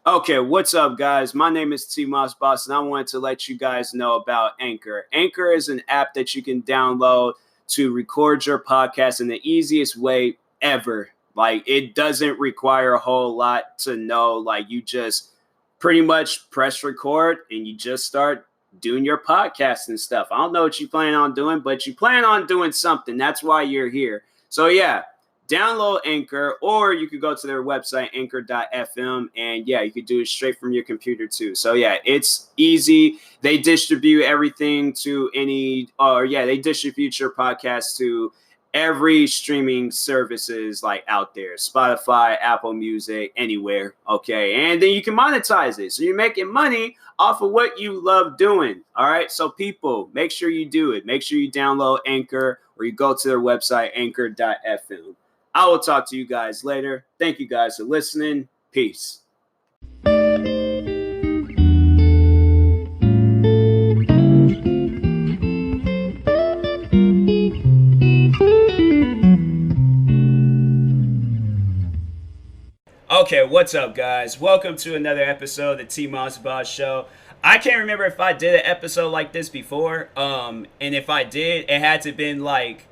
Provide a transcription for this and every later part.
Okay, what's up, guys? My name is TMossBoss, and I wanted to let you guys know about Anchor. Anchor is an app that you can download to record your podcast in the easiest way ever. Like, it doesn't require a whole lot to know. Like, you just pretty much press record and you just start doing your podcast and stuff. I don't know what you plan on doing, but you plan on doing something. That's why you're here. So, yeah, download Anchor, or you could go to their website, anchor.fm, and yeah, you could do it straight from your computer too. So yeah, it's easy. They distribute everything to they distribute your podcast to every streaming services like out there, Spotify, Apple Music, anywhere. Okay, and then you can monetize it, so you're making money off of what you love doing. All right, so people, make sure you do it. Make sure you download Anchor, or you go to their website, anchor.fm. I will talk to you guys later. Thank you guys for listening. Peace. Okay, what's up, guys? Welcome to another episode of the TMossBoss Show. I can't remember if I did an episode like this before. And if I did, it had to have been like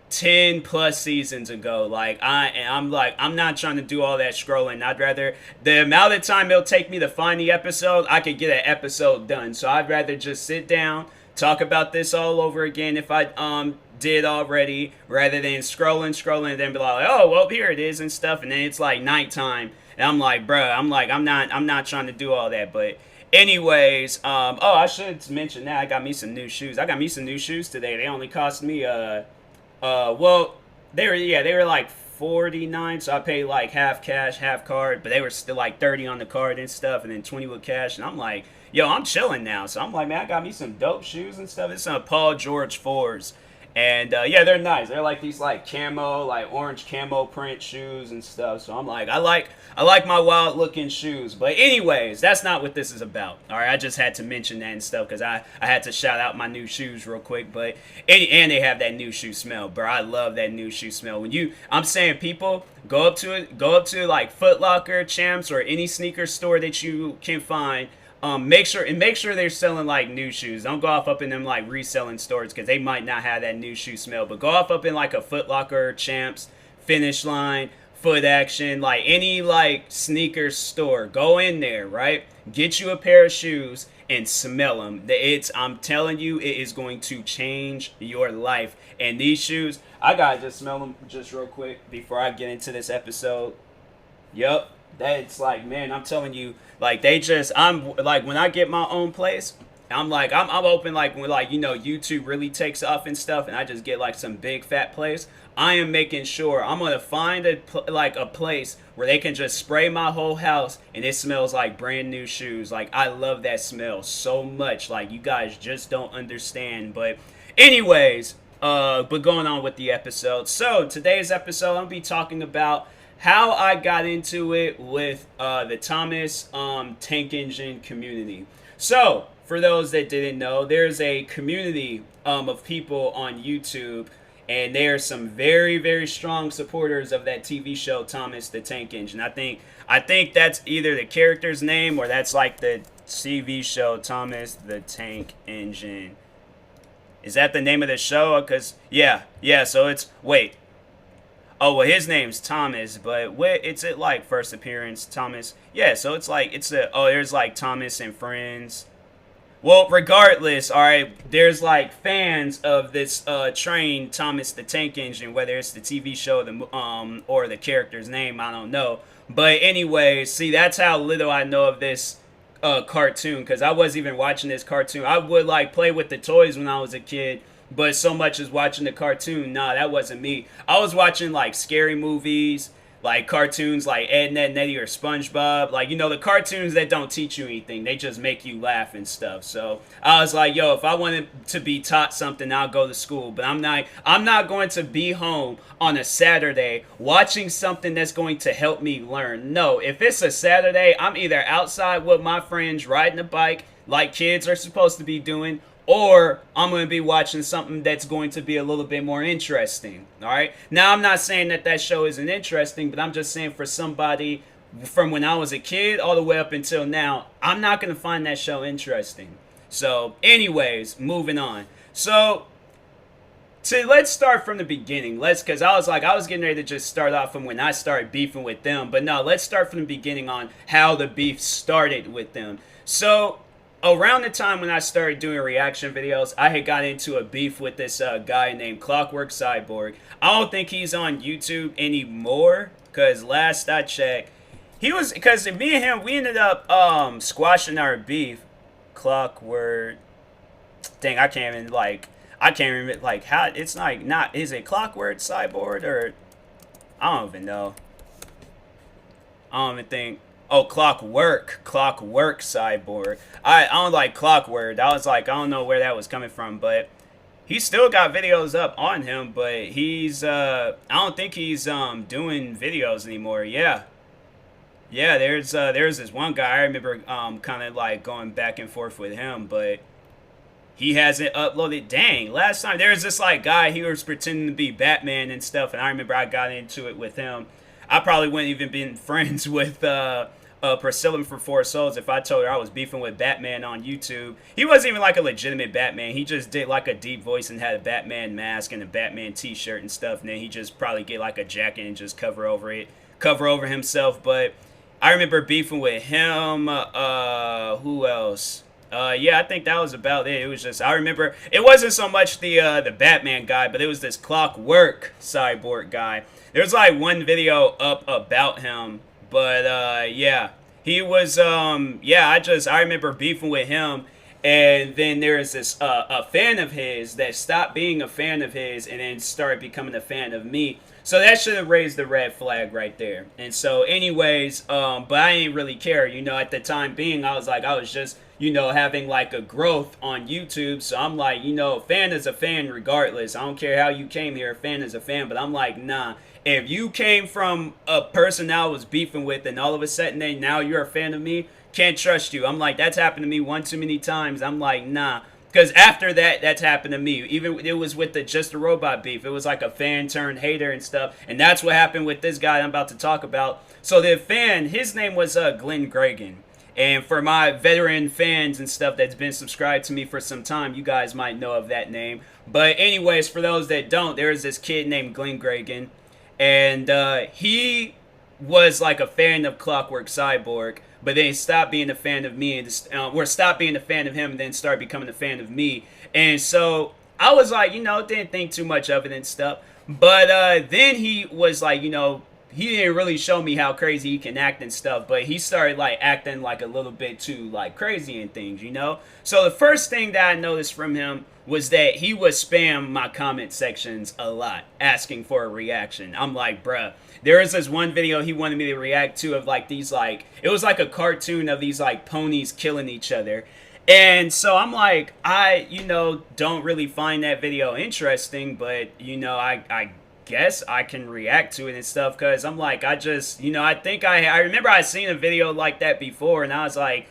10 plus seasons ago. I'm not trying to do all that scrolling. I'd rather, the amount of time it'll take me to find the episode, I could get an episode done. So I'd rather just sit down, talk about this all over again if I did already, rather than scrolling and then be like, oh well, here it is and stuff, and then it's like nighttime and I'm like, bruh, I'm not trying to do all that. But anyways, I should mention that I got me some new shoes. Today. They only cost me well, they were like 49, so I paid like half cash, half card, but they were still like 30 on the card and stuff, and then 20 with cash. And I'm like, yo, I'm chilling now. So I'm like, man, I got me some dope shoes and stuff. It's some Paul George 4s. And yeah, they're nice. They're like these like camo, like orange camo print shoes and stuff. So I'm like, I like my wild looking shoes. But anyways, that's not what this is about. All right, I just had to mention that and stuff because I had to shout out my new shoes real quick. But and they have that new shoe smell, bro. I love that new shoe smell. I'm saying, people, go up to like Foot Locker, Champs, or any sneaker store that you can find. Make sure they're selling like new shoes. Don't go off up in them like reselling stores because they might not have that new shoe smell. But go off up in like a Foot Locker, Champs, Finish Line, Foot Action, like any like sneaker store. Go in there, right? Get you a pair of shoes and smell them. I'm telling you, it is going to change your life. And these shoes, I gotta just smell them just real quick before I get into this episode. Yup. That's like, man, I'm telling you, like I'm like, when I get my own place, I'm open, like when like, YouTube really takes off and stuff, and I just get like some big fat place. I am making sure I'm gonna find a place where they can just spray my whole house and it smells like brand new shoes. Like, I love that smell so much. Like, you guys just don't understand. But anyways, but going on with the episode. So today's episode, I'm gonna be talking about how I got into it with the Thomas tank engine community. So, for those that didn't know, there's a community of people on YouTube, and there are some very, very strong supporters of that TV show Thomas the Tank Engine. I think that's either the character's name or that's like the TV show Thomas the Tank Engine. Is that the name of the show? Because yeah. So it's wait. Oh, well, his name's Thomas, but it's it like first appearance, Thomas? Yeah, so it's like, there's like Thomas and Friends. Well, regardless, all right, there's like fans of this train, Thomas the Tank Engine, whether it's the TV show, or the character's name, I don't know. But anyway, see, that's how little I know of this cartoon, because I wasn't even watching this cartoon. I would like play with the toys when I was a kid, but so much as watching the cartoon, nah, that wasn't me. I was watching like scary movies, like cartoons like Ed, Edd n Eddy or SpongeBob. Like, the cartoons that don't teach you anything. They just make you laugh and stuff. So I was like, yo, if I wanted to be taught something, I'll go to school. But I'm not going to be home on a Saturday watching something that's going to help me learn. No, if it's a Saturday, I'm either outside with my friends riding a bike like kids are supposed to be doing, or I'm going to be watching something that's going to be a little bit more interesting. All right. Now, I'm not saying that show isn't interesting, but I'm just saying for somebody from when I was a kid all the way up until now, I'm not going to find that show interesting. So, anyways, moving on. So, let's start from the beginning. Because I was getting ready to just start off from when I started beefing with them. But no, let's start from the beginning on how the beef started with them. So, around the time when I started doing reaction videos, I had got into a beef with this guy named Clockwork Cyborg. I don't think he's on YouTube anymore, because last I checked, because me and him, we ended up squashing our beef. Clockwork, dang, I can't remember, like, how, it's like, not, is it Clockwork Cyborg, or, I don't even know. I don't even think. Oh, Clockwork Cyborg. I don't like Clockwork. I was like, I don't know where that was coming from, but he still got videos up on him, but he's I don't think he's doing videos anymore. Yeah, there's this one guy I remember kind of like going back and forth with him, but he hasn't uploaded. Dang, last time there was this like guy, he was pretending to be Batman and stuff, and I remember I got into it with him. I probably wouldn't even been friends with Priscilla from Four Souls if I told her I was beefing with Batman on YouTube. He wasn't even like a legitimate Batman. He just did like a deep voice and had a Batman mask and a Batman t-shirt and stuff, and then he just probably get like a jacket and just cover over himself. But I remember beefing with him. Who else? Yeah, I think that was about it. It was just, I remember, it wasn't so much the Batman guy, but it was this Clockwork Cyborg guy. There's like one video up about him, but yeah, he was, yeah, I remember beefing with him, and then there's this, a fan of his that stopped being a fan of his and then started becoming a fan of me. So that should have raised the red flag right there. And so anyways, but I didn't really care, you know, at the time being, I was just, you know, having like a growth on YouTube. So I'm like, you know, fan is a fan regardless. I don't care how you came here, a fan is a fan. But I'm like, nah, if you came from a person I was beefing with and all of a sudden now you're a fan of me, can't trust you. I'm like, that's happened to me one too many times. I'm like, nah. Because after that, that's happened to me. Even it was with the Just a Robot beef. It was like a fan turned hater and stuff. And that's what happened with this guy I'm about to talk about. So the fan, his name was Glenn Gregan. And for my veteran fans and stuff that's been subscribed to me for some time, you guys might know of that name. But anyways, for those that don't, there is this kid named Glenn Gregan. And he was like a fan of Clockwork Cyborg, but then stopped being a fan of me, and stopped being a fan of him, and then started becoming a fan of me. And so I was like, you know, didn't think too much of it and stuff. But then he was like, you know, he didn't really show me how crazy he can act and stuff, but he started like acting like a little bit too like crazy and things, you know? So the first thing that I noticed from him was that he would spam my comment sections a lot, asking for a reaction. I'm like, bruh, there was this one video he wanted me to react to of like these like, it was like a cartoon of these like ponies killing each other. And so I'm like, I, you know, don't really find that video interesting, but, you know, I guess I can react to it and stuff, because I'm like, I just, you know, I think I remember I seen a video like that before, and I was like,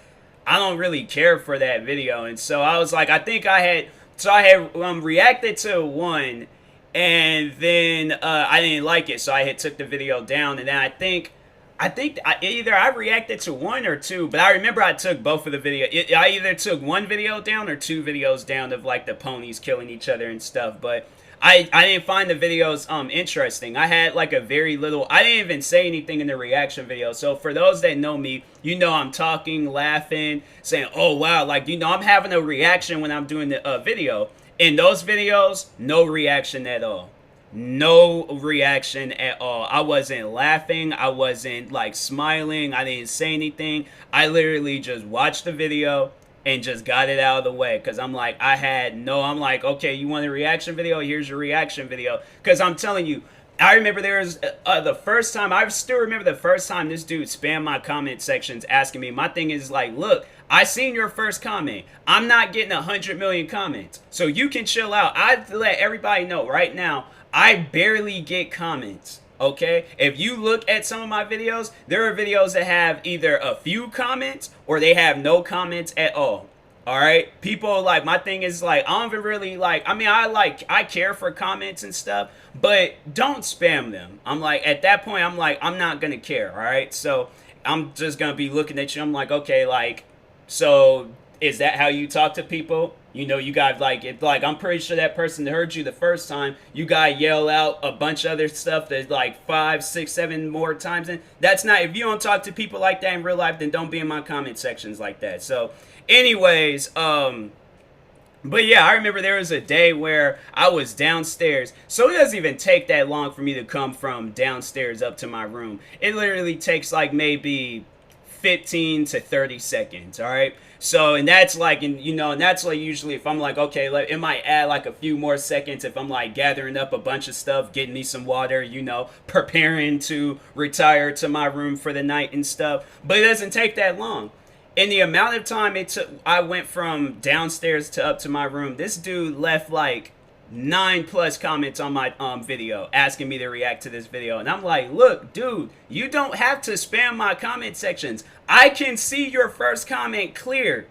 I don't really care for that video. And so I was like, I had reacted to one, and then I didn't like it, so I had took the video down. And then I think either I reacted to one or two, but I remember I took both of the video. I either took one video down or two videos down of like the ponies killing each other and stuff. But I didn't find the videos interesting. I had like a very little, I didn't even say anything in the reaction video. So for those that know me, you know I'm talking, laughing, saying, oh wow, like, you know, I'm having a reaction when I'm doing the video. In those videos, no reaction at all. No reaction at all. I wasn't laughing. I wasn't like smiling. I didn't say anything. I literally just watched the video and just got it out of the way, because I'm like, I'm like, okay, you want a reaction video? Here's your reaction video. Because I'm telling you, I remember there was the first time, I still remember the first time this dude spammed my comment sections asking me. My thing is like, look, I seen your first comment. I'm not getting 100 million comments, so you can chill out. I let everybody know right now, I barely get comments. Okay, if you look at some of my videos, there are videos that have either a few comments or they have no comments at all. All right, people, like, my thing is like, I don't even really like, I mean, I care for comments and stuff, but don't spam them. I'm like, at that point, I'm like, I'm not gonna care. All right, so I'm just gonna be looking at you. I'm like, okay, like, so is that how you talk to people? You know, you got like, if like, I'm pretty sure that person that heard you the first time, you got to yell out a bunch of other stuff that's like 5, 6, 7 more times. And that's not, if you don't talk to people like that in real life, then don't be in my comment sections like that. So, anyways, but yeah, I remember there was a day where I was downstairs. So it doesn't even take that long for me to come from downstairs up to my room. It literally takes like maybe 15 to 30 seconds, all right? So, and that's like, and you know, and that's like usually if I'm like, okay, like, it might add like a few more seconds if I'm like gathering up a bunch of stuff, getting me some water, you know, preparing to retire to my room for the night and stuff. But it doesn't take that long. In the amount of time it took, I went from downstairs to up to my room, this dude left like 9+ comments on my video asking me to react to this video. And I'm like, look, dude, you don't have to spam my comment sections. I can see your first comment clear.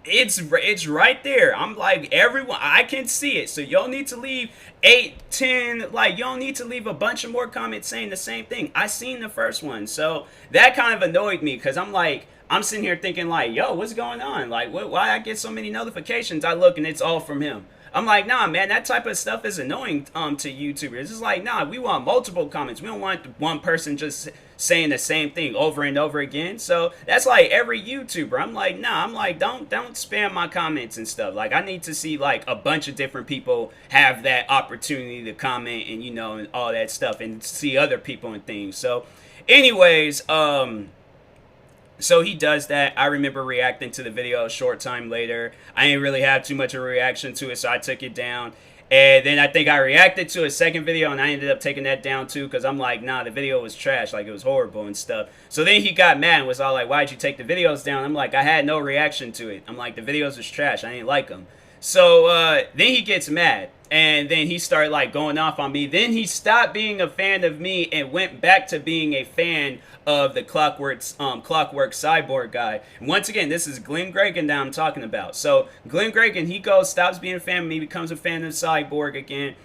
It's right there. I'm like, everyone, I can see it. So y'all need to leave 8, 10, like, y'all need to leave a bunch of more comments saying the same thing. I seen the first one. So that kind of annoyed me because I'm like, I'm sitting here thinking like, yo, what's going on? Like, why I get so many notifications? I look and it's all from him. I'm like, nah, man, that type of stuff is annoying to YouTubers. It's just like, nah, we want multiple comments. We don't want one person just saying the same thing over and over again. So that's like every YouTuber. I'm like, nah, I'm like, don't spam my comments and stuff. Like, I need to see like a bunch of different people have that opportunity to comment and, you know, and all that stuff and see other people and things. So anyways, so he does that. I remember reacting to the video a short time later. I didn't really have too much of a reaction to it, so I took it down. And then I think I reacted to a second video, and I ended up taking that down too, because I'm like, nah, the video was trash. Like, it was horrible and stuff. So then he got mad and was all like, why'd you take the videos down? I'm like, I had no reaction to it. I'm like, the videos was trash. I didn't like them. So then he gets mad. And then he started like going off on me. Then he stopped being a fan of me and went back to being a fan of the Clockwork Cyborg guy. And once again, this is Glenn Gregan that I'm talking about. So Glenn Gregan, he goes, stops being a fan of me, becomes a fan of Cyborg again.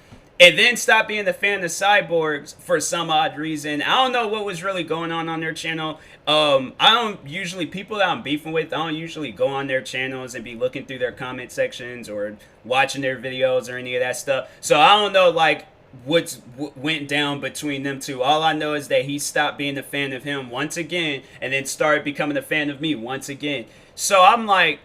And then stopped being the fan of Cyborgs for some odd reason. I don't know what was really going on their channel. I don't usually, people that I'm beefing with, I don't usually go on their channels and be looking through their comment sections or watching their videos or any of that stuff. So I don't know, like, what went down between them two. All I know is that he stopped being a fan of him once again and then started becoming a fan of me once again. So I'm like,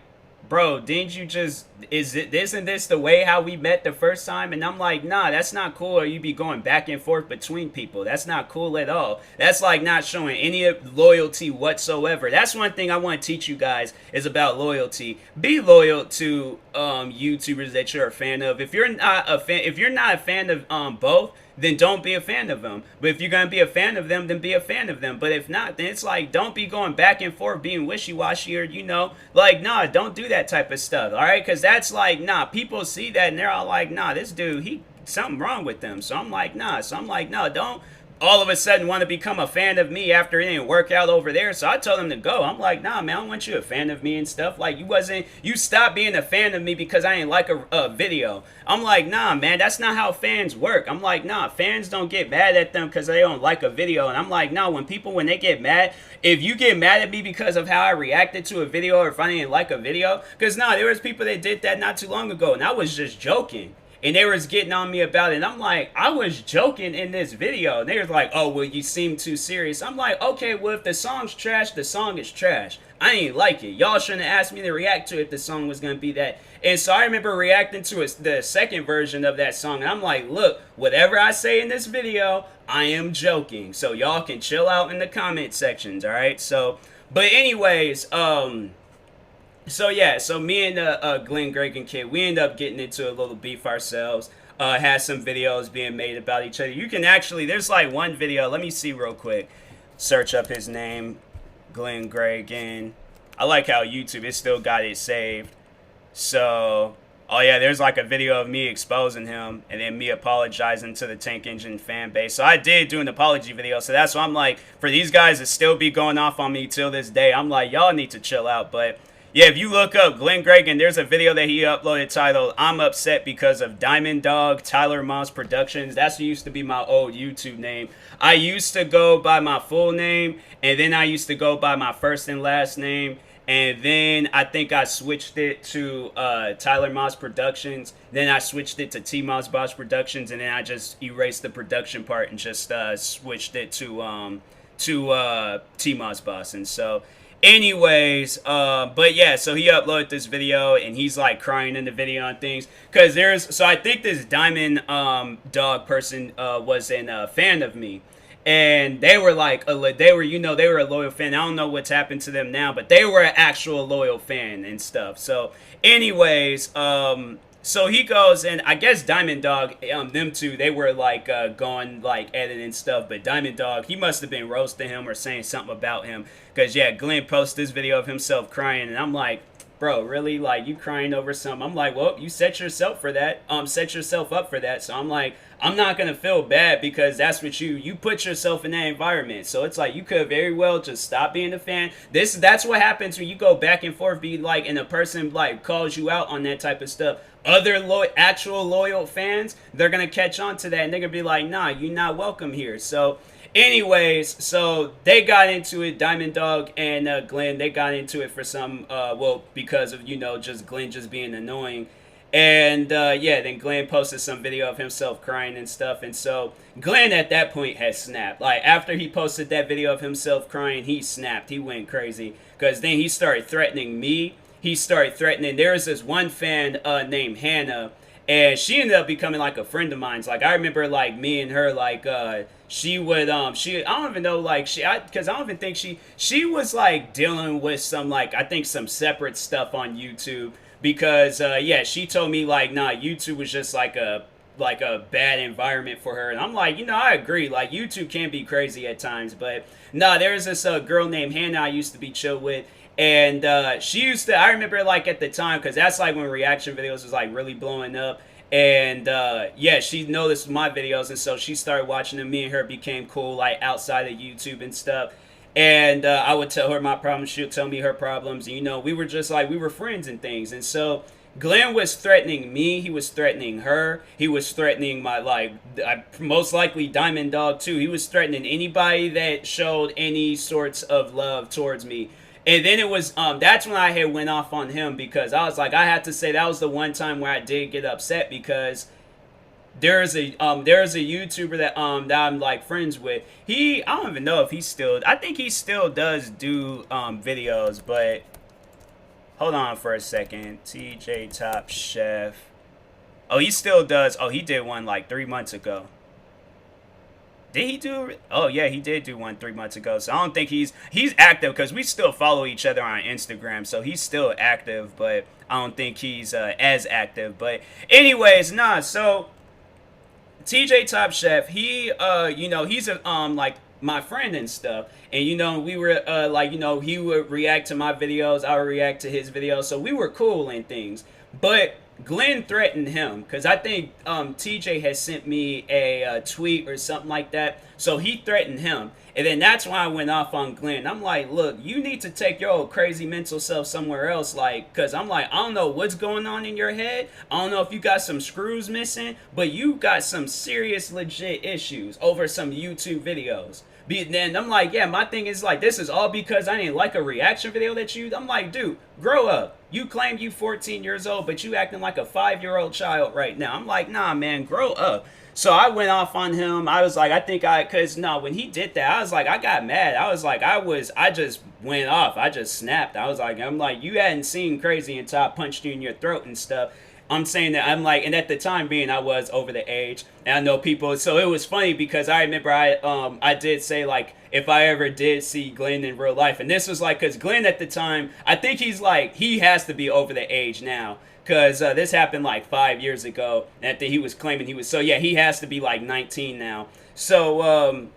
bro, didn't you just, isn't this the way how we met the first time? And I'm like, nah, that's not cool. Or you be going back and forth between people. That's not cool at all. That's like not showing any loyalty whatsoever. That's one thing I want to teach you guys is about loyalty. Be loyal to YouTubers that you're a fan of. If you're not a fan of both, then don't be a fan of them. But if you're going to be a fan of them, then be a fan of them. But if not, then it's like, don't be going back and forth, being wishy-washy, or, you know, like, nah, don't do that type of stuff, all right? Because that's like, nah, people see that and they're all like, nah, this dude, something wrong with them. So I'm like, nah. So I'm like, no, don't all of a sudden want to become a fan of me after it didn't work out over there. So I told him to go. I'm like, nah, man, I don't want you a fan of me and stuff. Like, you stopped being a fan of me because I didn't like a video. I'm like, nah, man, that's not how fans work. I'm like, nah, fans don't get mad at them because they don't like a video. And I'm like, nah, when they get mad, if you get mad at me because of how I reacted to a video or if I didn't like a video, because nah, there was people that did that not too long ago and I was just joking. And they was getting on me about it. And I'm like, I was joking in this video. And they was like, oh, well, you seem too serious. I'm like, okay, well, if the song's trash, the song is trash. I ain't like it. Y'all shouldn't have asked me to react to it if the song was going to be that. And so I remember reacting to the second version of that song. And I'm like, look, whatever I say in this video, I am joking. So y'all can chill out in the comment sections, all right? So, but anyways, so yeah, so me and Glenn Gregan kid, we end up getting into a little beef ourselves. Had some videos being made about each other. You can actually, there's like one video, let me see real quick. Search up his name, Glenn Gregan. I like how YouTube, it still got it saved. So, oh yeah, there's like a video of me exposing him and then me apologizing to the Tank Engine fan base. So I did do an apology video. So that's why I'm like, for these guys to still be going off on me till this day, I'm like, y'all need to chill out. But Yeah, if you look up Glenn Gregan, there's a video that he uploaded titled "I'm Upset Because of Diamond Dog Tyler Moss Productions." That's what used to be my old YouTube name. I used to go by my full name, and then I used to go by my first and last name. And then I think I switched it to Tyler Moss Productions. Then I switched it to TMossBoss Productions, and then I just erased the production part and just switched it to TMossBoss. And so, anyways, but yeah, so he uploaded this video and he's like crying in the video and things because so I think this Diamond Dog person was a fan of me. And they were like, they were a loyal fan. I don't know what's happened to them now, but they were an actual loyal fan and stuff. So, anyways, so he goes and I guess Diamond Dog, them two, they were like going like at it and stuff. But Diamond Dog, he must have been roasting him or saying something about him because yeah, Glenn posted this video of himself crying, and I'm like, bro, really? Like, you crying over something? I'm like, well, you set yourself for that. Set yourself up for that. So I'm like, I'm not gonna feel bad because that's what you put yourself in that environment. So it's like you could very well just stop being a fan. That's what happens when you go back and forth, be like, and a person like calls you out on that type of stuff. Other actual loyal fans, they're gonna catch on to that and they're gonna be like, nah, you're not welcome here. So anyways, so they got into it, Diamond Dog and Glenn, they got into it for some, because of, just Glenn just being annoying. And yeah, then Glenn posted some video of himself crying and stuff. And so Glenn at that point had snapped. Like, after he posted that video of himself crying, he snapped. He went crazy. Because then he started threatening me. He started threatening. There was this one fan named Hannah. And she ended up becoming like a friend of mine. Like, I remember like me and her, like, she would, I don't even know, like, because I don't even think she was like dealing with some, like, I think some separate stuff on YouTube. Because yeah, she told me like, nah, YouTube was just like a bad environment for her, and I'm like, I agree. Like, YouTube can be crazy at times, but nah, there's this girl named Hannah I used to be chill with, and she used to. I remember like at the time, because that's like when reaction videos was like really blowing up. And yeah, she noticed my videos, and so she started watching them. Me and her became cool, like outside of YouTube and stuff. And I would tell her my problems, she would tell me her problems. And, we were just like, we were friends and things. And so Glenn was threatening me. He was threatening her. He was threatening my, like, most likely Diamond Dog too. He was threatening anybody that showed any sorts of love towards me. And then it was, that's when I had went off on him, because I was like, I had to say that was the one time where I did get upset, because there's a YouTuber that I'm like friends with. I don't even know if I think he still does do videos, but hold on for a second. TJ Top Chef. Oh, he still does. Oh, he did one like 3 months ago. Did he do? Oh yeah, he did do one 3 months ago. So I don't think he's active, because we still follow each other on Instagram. So he's still active, but I don't think he's as active. But anyways, nah. So TJ Top Chef, he he's a like my friend and stuff, and we were like, he would react to my videos, I would react to his videos, so we were cool and things. But Glenn threatened him, because I think TJ has sent me a tweet or something like that, so he threatened him. And then that's why I went off on Glenn. I'm like, look, you need to take your old crazy mental self somewhere else, like, because I'm like, I don't know what's going on in your head. I don't know if you got some screws missing, but you got some serious legit issues over some YouTube videos. Then I'm like, yeah, my thing is like, this is all because I didn't like a reaction video that I'm like, dude, grow up. You claim you 14 years old, but you acting like a 5-year-old child right now. I'm like, nah, man, grow up. So I went off on him. I was like, when he did that, I was like, I got mad. I was like, I just went off. I just snapped. I'm like, you hadn't seen crazy until I punched you in your throat and stuff. I'm saying that, I'm like, and at the time being, I was over the age, and I know people, so it was funny, because I remember I did say, like, if I ever did see Glenn in real life, and this was like, because Glenn at the time, I think he's like, he has to be over the age now, because this happened like 5 years ago, and he was claiming so yeah, he has to be like 19 now. So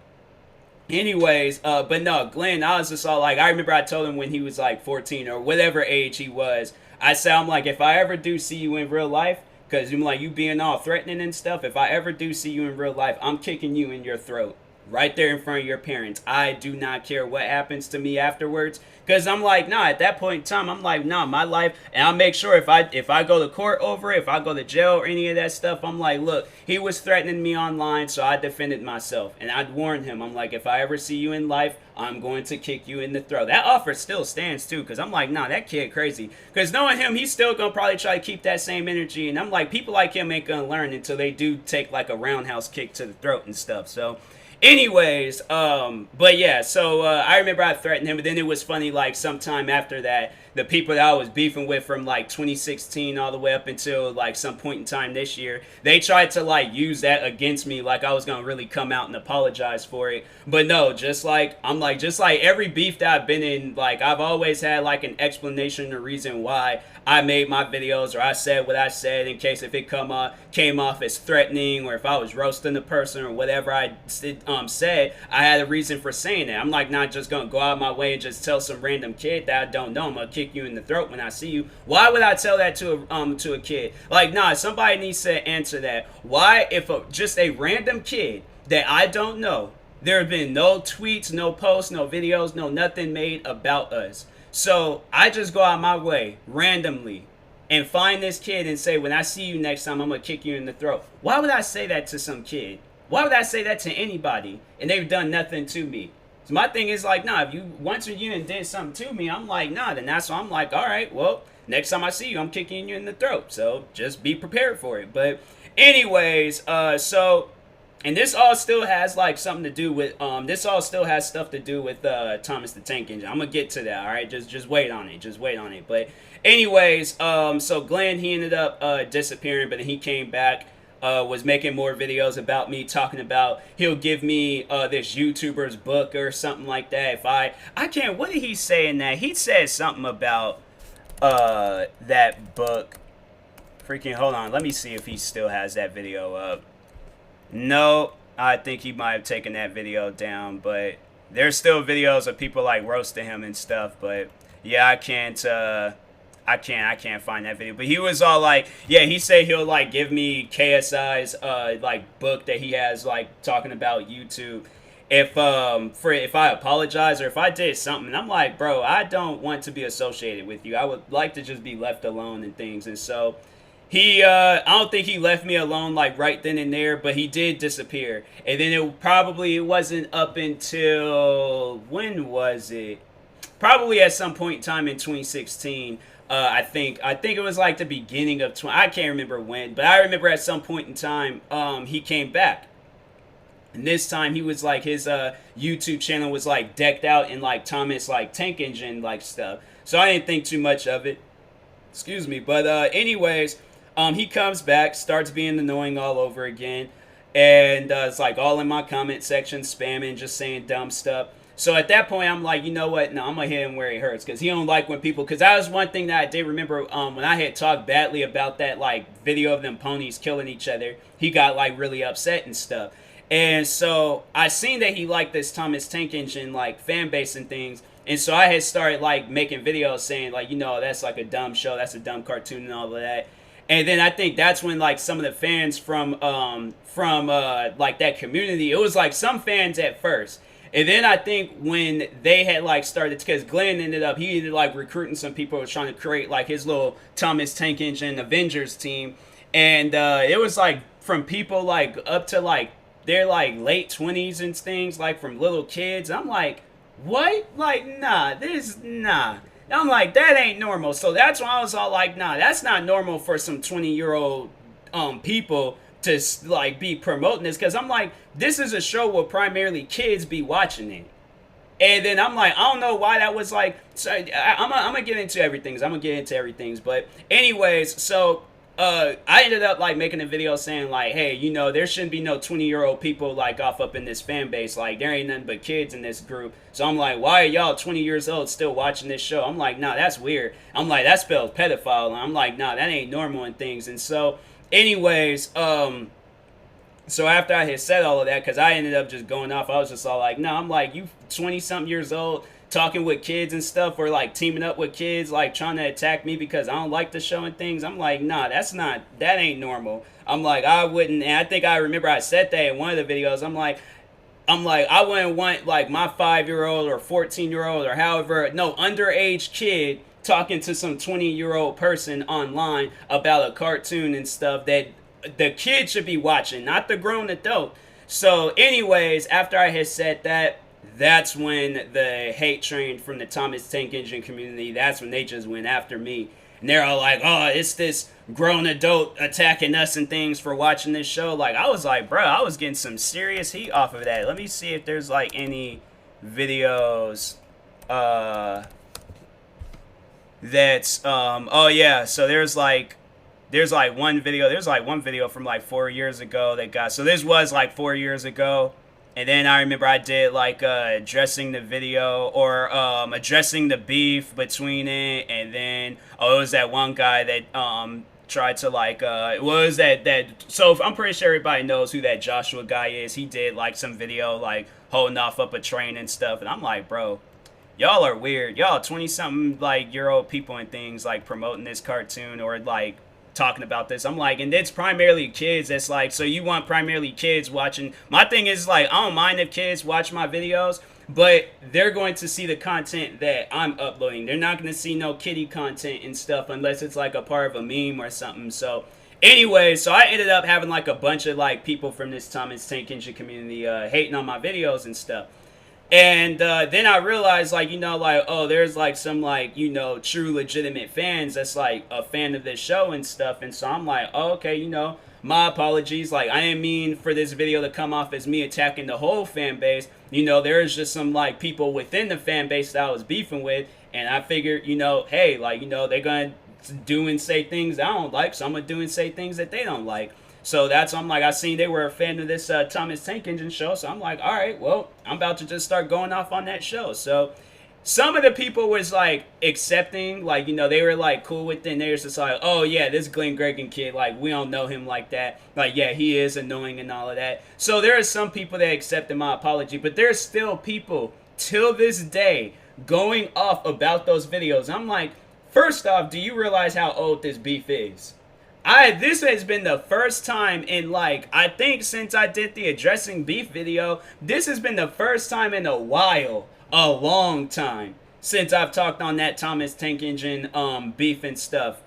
anyways, but no, Glenn, I was just all like, I remember I told him when he was like 14 or whatever age he was, I'm like, if I ever do see you in real life, because I'm like, you being all threatening and stuff, if I ever do see you in real life, I'm kicking you in your throat. right there in front of your parents. I do not care what happens to me afterwards. Cause I'm like, nah, at that point in time, I'm like, nah, my life, and I'll make sure if I go to court over it, if I go to jail or any of that stuff, I'm like, look, he was threatening me online, so I defended myself. And I'd warn him, I'm like, if I ever see you in life, I'm going to kick you in the throat. That offer still stands too, because I'm like, nah, that kid crazy. Because knowing him, he's still gonna probably try to keep that same energy. And I'm like, people like him ain't gonna learn until they do take like a roundhouse kick to the throat and stuff. So anyways, but yeah, so I remember I threatened him, but then it was funny, like, sometime after that, the people that I was beefing with from, like, 2016 all the way up until, like, some point in time this year, they tried to, like, use that against me, like I was gonna really come out and apologize for it. But no, just like, I'm like, just like every beef that I've been in, like, I've always had, like, an explanation or reason why I made my videos, or I said what I said, in case if it came off as threatening, or if I was roasting the person, or whatever I said, I had a reason for saying it. I'm like, not just gonna go out of my way and just tell some random kid that I don't know, I'm gonna kick you in the throat when I see you. Why would I tell that to a kid? Like, nah, somebody needs to answer that. Why, if just a random kid that I don't know, there have been no tweets, no posts, no videos, no nothing made about us. So I just go out my way randomly and find this kid and say, when I see you next time, I'm gonna kick you in the throat. Why would I say that to some kid? Why would I say that to anybody? And they've done nothing to me. So my thing is like, nah, if you once or you and did something to me, I'm like, nah, then that's why I'm like, all right, well, next time I see you, I'm kicking you in the throat. So just be prepared for it. But anyways, and this all still has like something to do with this all still has stuff to do with Thomas the Tank Engine. I'm gonna get to that, all right? Just wait on it. Just wait on it. But anyways, so Glenn, he ended up disappearing, but then he came back, was making more videos about me, talking about he'll give me this YouTuber's book or something like that. If I can't, what did he say in that? He said something about that book. Freaking hold on, let me see if he still has that video up. No, I think he might have taken that video down, but there's still videos of people like roasting him and stuff. But yeah, I can't find that video. But he was all like, yeah, he said he'll like give me KSI's like book that he has like talking about YouTube if I apologize or if I did something. And I'm like, bro, I don't want to be associated with you. I would like to just be left alone and things. And so he, I don't think he left me alone like right then and there, but he did disappear. And then it wasn't up until, when was it? Probably at some point in time in 2016. I think it was like the beginning of I can't remember when, but I remember at some point in time, he came back. And this time he was like, his YouTube channel was like decked out in like Thomas like Tank Engine like stuff. So I didn't think too much of it. Excuse me. But anyways, he comes back, starts being annoying all over again. And it's like all in my comment section, spamming, just saying dumb stuff. So at that point, I'm like, you know what? No, I'm going to hit him where he hurts. Because he don't like when people... Because that was one thing that I did remember when I had talked badly about that, like, video of them ponies killing each other. He got, like, really upset and stuff. And so I seen that he liked this Thomas Tank Engine, like, fan base and things. And so I had started, like, making videos saying, like, you know, that's, like, a dumb show. That's a dumb cartoon and all of that. And then I think that's when, like, some of the fans from like, that community... It was, like, some fans at first... And then I think when they had like started, because Glenn ended up like recruiting some people who was trying to create like his little Thomas Tank Engine Avengers team. And it was like from people like up to like their like late 20s and things, like from little kids. I'm like, what? Like, nah. I'm like, that ain't normal. So that's when I was all like, nah, that's not normal for some 20-year-old people to like be promoting this, because I'm like, this is a show where primarily kids be watching it. And then I'm like, I don't know why that was like, so I'm gonna get into everything. But anyways, so I ended up like making a video saying like, hey, you know, there shouldn't be no 20-year-old people like off up in this fan base. Like, there ain't nothing but kids in this group. So I'm like, why are y'all 20 years old still watching this show? I'm like, nah, that's weird. I'm like, that spells pedophile. And I'm like, nah, that ain't normal and things. And so anyways, so after I had said all of that, because I ended up just going off, I was just all like, no, I'm like, you 20-something years old, talking with kids and stuff, or like teaming up with kids, like trying to attack me because I don't like the show and things. I'm like, nah, that ain't normal. I'm like, I wouldn't, and I think I remember I said that in one of the videos. I'm like, I'm like, I wouldn't want like my 5-year-old or 14-year-old or however, no, underage kid talking to some 20-year-old person online about a cartoon and stuff that the kid should be watching, not the grown adult. So, anyways, after I had said that, that's when the hate train from the Thomas Tank Engine community, that's when they just went after me. And they're all like, oh, it's this grown adult attacking us and things for watching this show. Like, I was like, bro, I was getting some serious heat off of that. Let me see if there's like any videos that's oh yeah, so there's like one video from like 4 years ago that got, so this was like 4 years ago. And then I remember I did like addressing the video or addressing the beef between it. And then it was that one guy that tried to like was that so I'm pretty sure everybody knows who that Joshua guy is. He did like some video like holding off up a train and stuff. And I'm like, bro, y'all are weird. Y'all 20 something like year old people and things like promoting this cartoon or like talking about this. I'm like, and it's primarily kids. That's like, so you want primarily kids watching. My thing is like, I don't mind if kids watch my videos, but they're going to see the content that I'm uploading. They're not going to see no kiddie content and stuff unless it's like a part of a meme or something. So anyway, so I ended up having like a bunch of like people from this Thomas Tank Engine community hating on my videos and stuff. And then I realized, like, like, oh, there's, like, some, like, true legitimate fans that's, like, a fan of this show and stuff. And so I'm like, oh, okay, my apologies. Like, I didn't mean for this video to come off as me attacking the whole fan base. There's just some, like, people within the fan base that I was beefing with. And I figured, hey, like, they're going to do and say things I don't like. So I'm going to do and say things that they don't like. So that's, I'm like, I seen they were a fan of this Thomas Tank Engine show. So I'm like, all right, well, I'm about to just start going off on that show. So some of the people was like accepting, like, they were like cool with it. And they was just like, oh yeah, this Glenn Gregan kid, like, we don't know him like that. Like, yeah, he is annoying and all of that. So there are some people that accepted my apology, but there's still people till this day going off about those videos. I'm like, first off, do you realize how old this beef is? This has been the first time in, like, I think since I did the addressing beef video, this has been the first time in a while, a long time, since I've talked on that Thomas Tank Engine beef and stuff.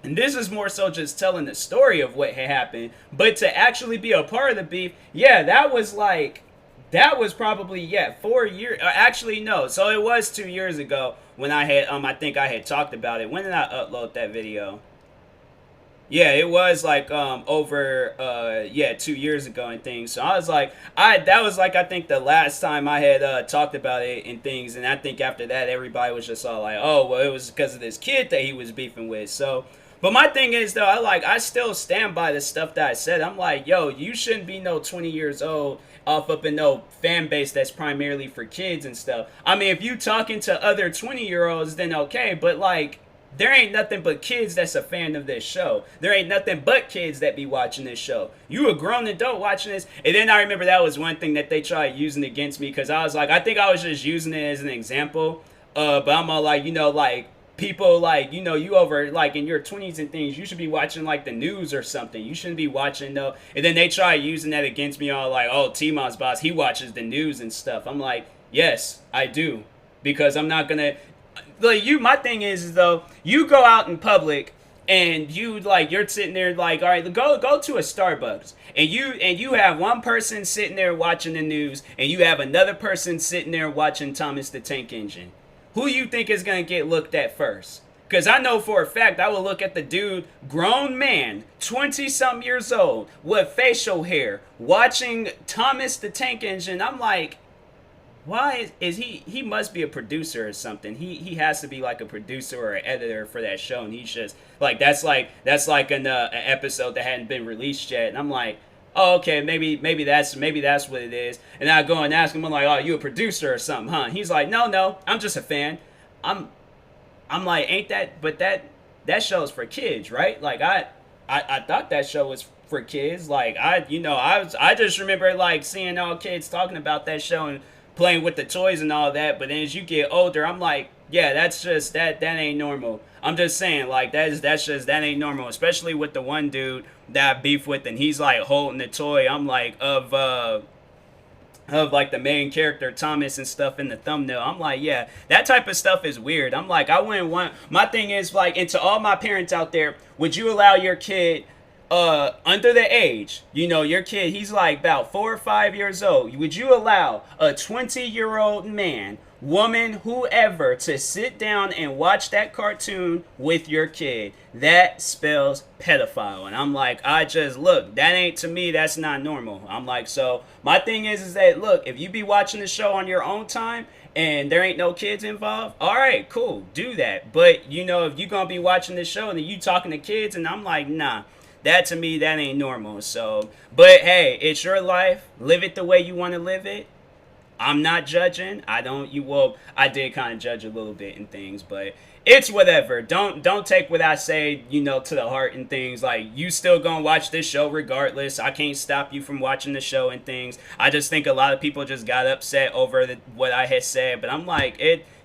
And this is more so just telling the story of what had happened. But to actually be a part of the beef, yeah, that was probably, 4 years. Actually, no. So it was 2 years ago when I had, I think I had talked about it. When did I upload that video? Yeah, it was like over 2 years ago and things. So I was like, that was like, I think the last time I had talked about it and things. And I think after that, everybody was just all like, oh, well, it was because of this kid that he was beefing with. So, but my thing is though, I still stand by the stuff that I said. I'm like, yo, you shouldn't be no 20 years old off up in no fan base that's primarily for kids and stuff. I mean, if you talking to other 20-year-olds, then okay, but like, there ain't nothing but kids that's a fan of this show. There ain't nothing but kids that be watching this show. You a grown adult watching this. And then I remember that was one thing that they tried using against me, because I was like, I think I was just using it as an example. But I'm all like, like, people like, you over like in your 20s and things, you should be watching like the news or something. You shouldn't be watching no. And then they try using that against me, all like, oh, TMossBoss, he watches the news and stuff. I'm like, yes, I do. Because I'm not gonna, like, my thing is though, you go out in public and you like, you're sitting there like, all right, go to a Starbucks and you have one person sitting there watching the news and you have another person sitting there watching Thomas the Tank Engine. Who you think is gonna get looked at first? Because I know for a fact I will look at the dude, grown man, 20-something years old, with facial hair, watching Thomas the Tank Engine. I'm like, why is he must be a producer or something. He has to be like a producer or an editor for that show, and he's just like, that's like an episode that hadn't been released yet. And I'm like, oh, okay, maybe that's what it is. And I go and ask him, I'm like, oh, you a producer or something, huh? He's like, no, I'm just a fan. I'm like, ain't that, but that show's for kids, right? Like, I thought that show was for kids. Like, I just remember like seeing all kids talking about that show and playing with the toys and all that. But then as you get older, I'm like, yeah, that's just that ain't normal. I'm just saying, like, that ain't normal, especially with the one dude that I beef with, and he's like holding the toy. I'm like, of like the main character Thomas and stuff in the thumbnail. I'm like, yeah, that type of stuff is weird. I'm like, I wouldn't want. My thing is like, and to all my parents out there, would you allow your kid under the age, your kid, he's like about 4 or 5 years old, would you allow a 20-year-old man, woman, whoever, to sit down and watch that cartoon with your kid? That spells pedophile. And I'm like, I just look, that ain't, to me, that's not normal. I'm like, so my thing is that, look, if you be watching the show on your own time and there ain't no kids involved, all right, cool, do that. But if you're gonna be watching the show and then you talking to kids, and I'm like, nah, that, to me, that ain't normal. So, but hey, it's your life. Live it the way you want to live it. I'm not judging. I did kind of judge a little bit in things, but it's whatever. Don't take what I say, to the heart and things. Like, you still gonna watch this show regardless. I can't stop you from watching the show and things. I just think a lot of people just got upset over what I had said, but I'm like,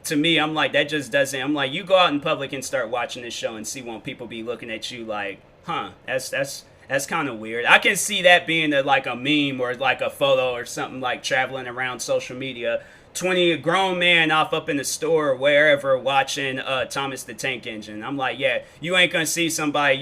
to me, I'm like, that just doesn't. I'm like, you go out in public and start watching this show and see when people be looking at you like, huh, that's kind of weird. I can see that being like a meme or like a photo or something, like traveling around social media. 20 grown man off up in the store or wherever watching Thomas the Tank Engine. I'm like, yeah, you ain't gonna see somebody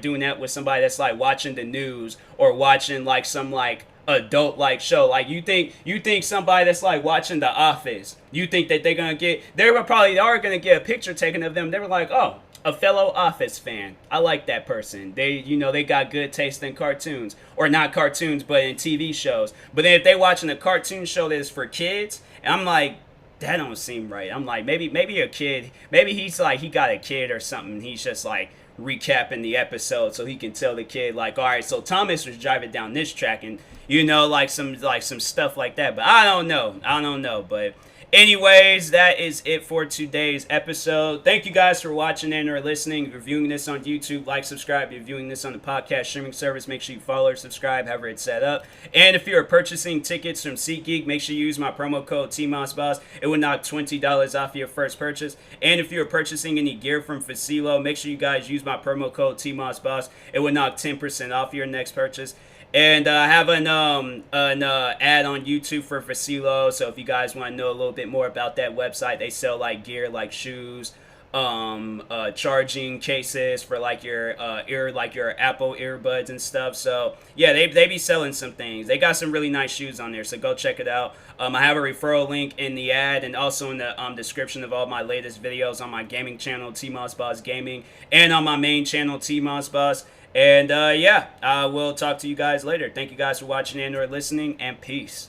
doing that with somebody that's like watching the news or watching like some like adult like show. Like, you think somebody that's like watching The Office, you think that they probably are gonna get a picture taken of them. They were like, oh, a fellow Office fan. I like that person. They got good taste in cartoons. Or not cartoons, but in TV shows. But then if they watching a cartoon show that is for kids, and I'm like, that don't seem right. I'm like, maybe a kid, maybe he's like, he got a kid or something. He's just like recapping the episode so he can tell the kid like, all right, so Thomas was driving down this track, and like some stuff like that. But I don't know. But anyways, that is it for today's episode. Thank you guys for watching and or listening. If you're viewing this on YouTube, like, subscribe. If you're viewing this on the podcast streaming service, make sure you follow or subscribe, however it's set up. And if you're purchasing tickets from SeatGeek, make sure you use my promo code TMossBoss. It will knock $20 off your first purchase. And if you're purchasing any gear from Facilo, make sure you guys use my promo code TMossBoss. It will knock 10% off your next purchase. And I have an ad on YouTube for Facilo, so if you guys want to know a little bit more about that website, they sell like gear like shoes, charging cases for like your your Apple earbuds and stuff. So yeah, they be selling some things. They got some really nice shoes on there, so go check it out. I have a referral link in the ad and also in the description of all my latest videos on my gaming channel, TMossBoss Gaming, and on my main channel, TMossBoss. And yeah, I will talk to you guys later. Thank you guys for watching and or listening, and peace.